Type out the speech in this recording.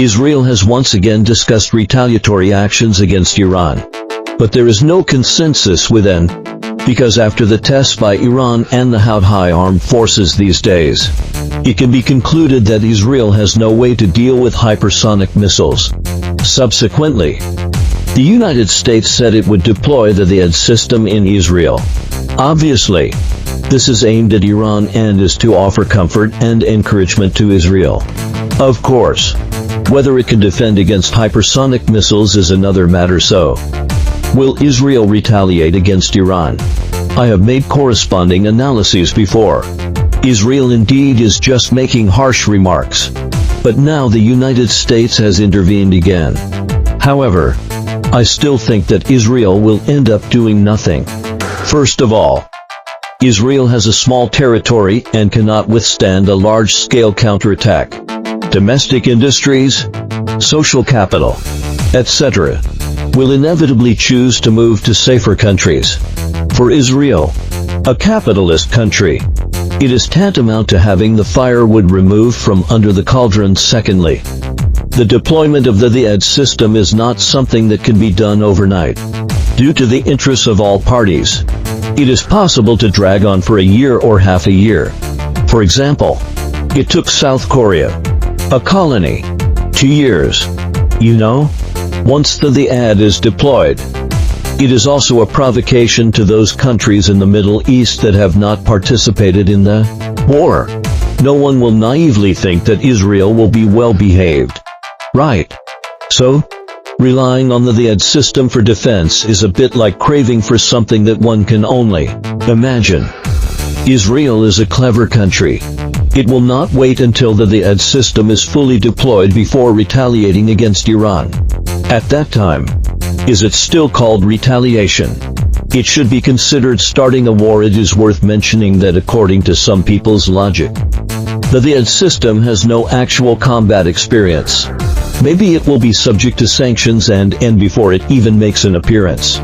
Israel has once again discussed retaliatory actions against Iran. But there is no consensus within, because after the tests by Iran and the Houthi armed forces these days, it can be concluded that Israel has no way to deal with hypersonic missiles. Subsequently, the United States said it would deploy the DIAD system in Israel. Obviously, this is aimed at Iran and is to offer comfort and encouragement to Israel. Of course, whether it can defend against hypersonic missiles is another matter. So, will Israel retaliate against Iran? I have made corresponding analyses before. Israel indeed is just making harsh remarks. But now the United States has intervened again. However, I still think that Israel will end up doing nothing. First of all, Israel has a small territory and cannot withstand a large-scale counterattack. Domestic industries, social capital, etc., will inevitably choose to move to safer countries. For Israel, a capitalist country, it is tantamount to having the firewood removed from under the cauldron. Secondly, the deployment of the DIAD system is not something that can be done overnight. Due to the interests of all parties, it is possible to drag on for a year or half a year. For example, it took South Korea, a colony, 2 years. Once the DIAD is deployed, it is also a provocation to those countries in the Middle East that have not participated in the war. No one will naively think that Israel will be well behaved. Right? So, relying on the DIAD system for defense is a bit like craving for something that one can only imagine. Israel is a clever country. It will not wait until the DIAD system is fully deployed before retaliating against Iran. At that time, is it still called retaliation? It should be considered starting a war. It is worth mentioning that according to some people's logic, the DIAD system has no actual combat experience. Maybe it will be subject to sanctions and end before it even makes an appearance.